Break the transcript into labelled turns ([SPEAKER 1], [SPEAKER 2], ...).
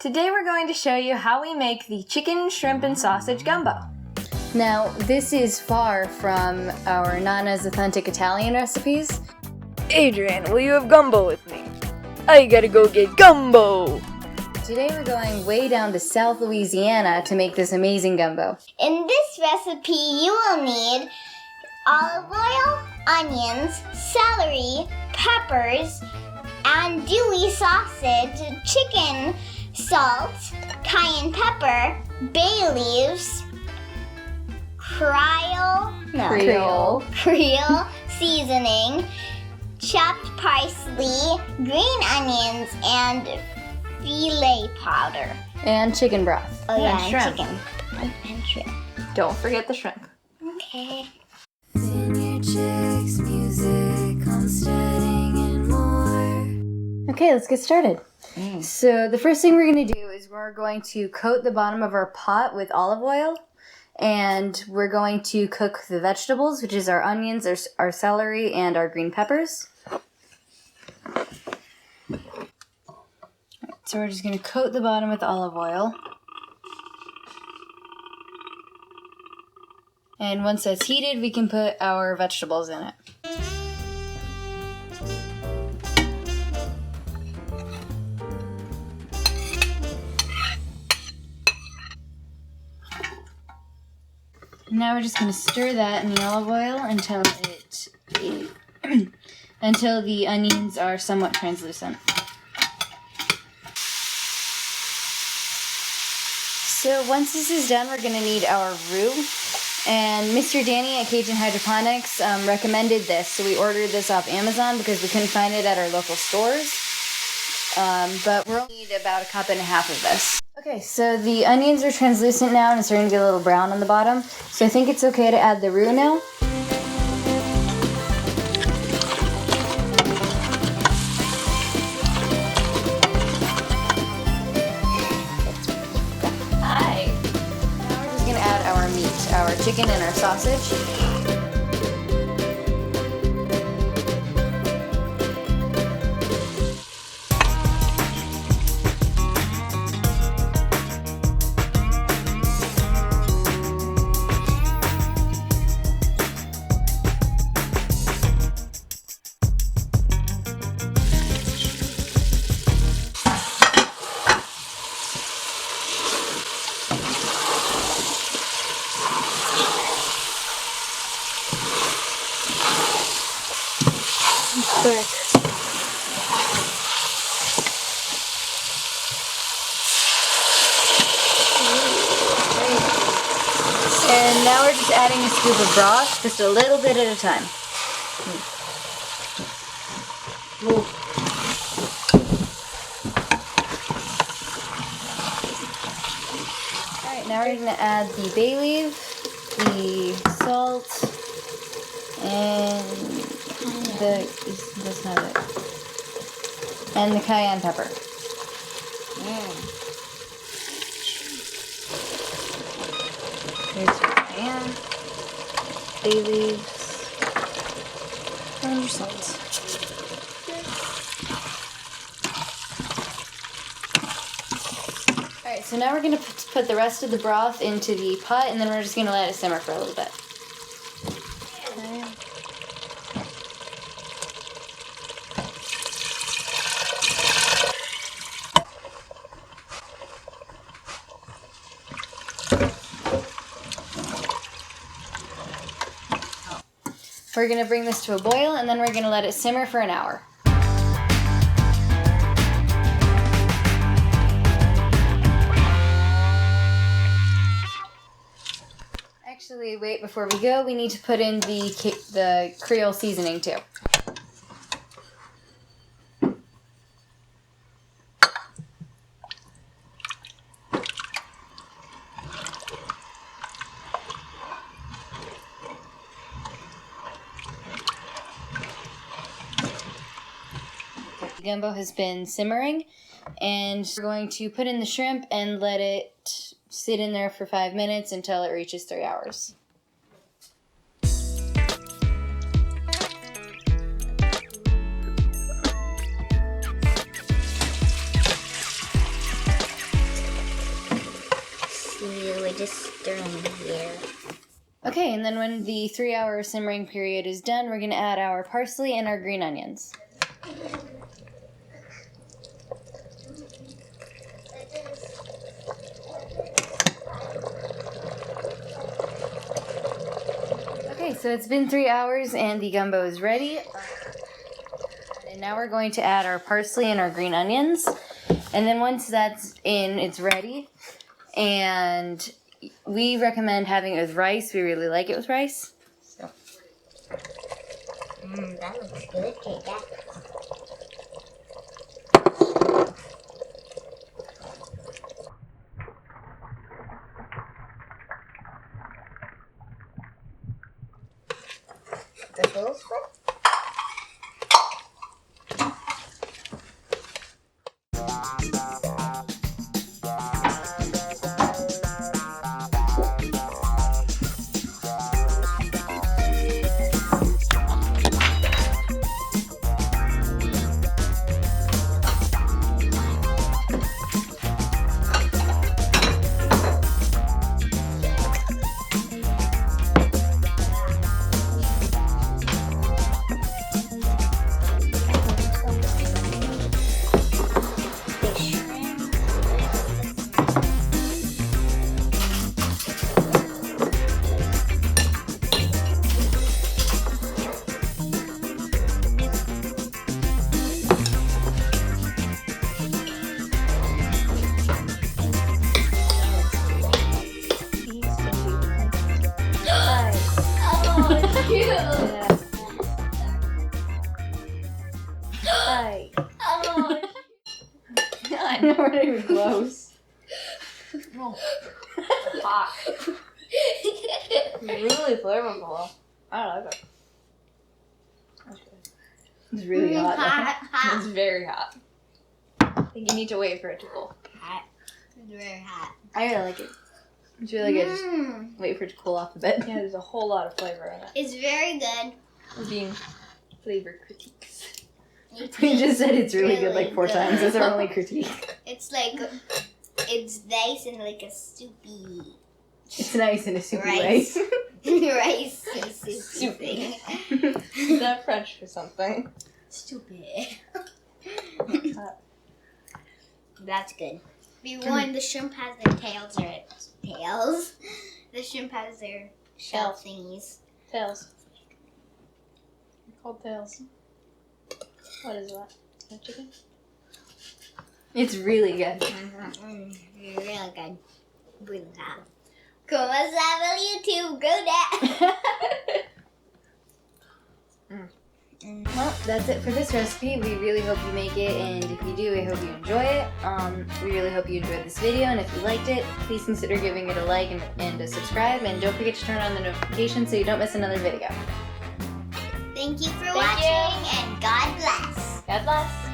[SPEAKER 1] Today we're going to show you how we make the chicken, shrimp, and sausage gumbo.
[SPEAKER 2] Now, this is far from our Nana's authentic Italian recipes.
[SPEAKER 3] Adrian, will you have gumbo with me? I gotta go get gumbo!
[SPEAKER 2] Today we're going way down to South Louisiana to make this amazing gumbo.
[SPEAKER 4] In this recipe, you will need olive oil, onions, celery, peppers, andouille sausage, chicken, salt, cayenne pepper, bay leaves, Creole seasoning, chopped parsley, green onions, and filet powder.
[SPEAKER 2] And chicken broth.
[SPEAKER 4] Oh yeah, and
[SPEAKER 1] shrimp.
[SPEAKER 4] chicken. And shrimp.
[SPEAKER 1] Don't forget the shrimp.
[SPEAKER 4] Okay.
[SPEAKER 5] Vineyard chicks, music, homesteading, and more.
[SPEAKER 2] Okay, let's get started. So the first thing we're going to do is we're going to coat the bottom of our pot with olive oil. And we're going to cook the vegetables, which is our onions, our celery, and our green peppers. So we're just going to coat the bottom with olive oil. And once that's heated, we can put our vegetables in it. Now we're just going to stir that in the olive oil until until the onions are somewhat translucent. So once this is done, we're going to need our roux. And Mr. Danny at Cajun Hydroponics recommended this, so we ordered this off Amazon because we couldn't find it at our local stores. But we'll need about 1.5 cups of this. Okay, so the onions are translucent now and it's starting to get a little brown on the bottom. So I think it's okay to add the roux now. Hi! Now we're just going to add our meat, our chicken and our sausage. Quick. And now we're just adding a scoop of broth, just a little bit at a time. Alright, now we're going to add the bay leaf, the salt, and that's not it. And the cayenne pepper. Here's your cayenne, bay leaves, and your salt. Alright, so now we're going to put the rest of the broth into the pot, and then we're just going to let it simmer for a little bit. We're going to bring this to a boil, and then we're going to let it simmer for an hour. Actually, wait, before we go, we need to put in the Creole seasoning too. The gumbo has been simmering, and we're going to put in the shrimp and let it sit in there for 5 minutes until it reaches 3 hours.
[SPEAKER 4] just stir in here.
[SPEAKER 2] Okay, and then when the 3-hour simmering period is done, we're going to add our parsley and our green onions. Okay, so it's been 3 hours and the gumbo is ready. And now we're going to add our parsley and our green onions. And then once that's in, it's ready. And we recommend having it with rice. We really like it with rice. So.
[SPEAKER 4] That looks good, KayKay. The full split?
[SPEAKER 2] Hi. I know we're not even close.
[SPEAKER 1] Hot. Really flavorful. I like it. That's good.
[SPEAKER 2] It's really hot.
[SPEAKER 4] Hot.
[SPEAKER 1] It's very hot. I think you need to wait for it to cool.
[SPEAKER 4] Hot. It's very hot.
[SPEAKER 2] I really like it. It's really good. Just wait for it to cool off a bit.
[SPEAKER 1] Yeah, there's a whole lot of flavor in it.
[SPEAKER 4] It's very good.
[SPEAKER 1] We're being flavor critiques.
[SPEAKER 2] We just said it's really good
[SPEAKER 4] really
[SPEAKER 2] like 4
[SPEAKER 4] good.
[SPEAKER 2] times. That's our only critique.
[SPEAKER 4] It's like, it's nice and like a soupy
[SPEAKER 2] It's nice in a soupy way.
[SPEAKER 4] rice. Rice and soupy.
[SPEAKER 1] Is that French for something?
[SPEAKER 4] Stupid. That's good. One, the shrimp has their tails or its tails. The shrimp has their shell thingies.
[SPEAKER 1] Tails. They're called tails. What is that? Is that chicken?
[SPEAKER 2] It's really good.
[SPEAKER 4] Really good. Really hot. Como sabe YouTube? Go that.
[SPEAKER 2] Well, that's it for this recipe. We really hope you make it, and if you do, I hope you enjoy it. We really hope you enjoyed this video, and if you liked it, please consider giving it a like and a subscribe, and don't forget to turn on the notifications so you don't miss another video.
[SPEAKER 4] Thank you for watching, and God bless.
[SPEAKER 1] God bless.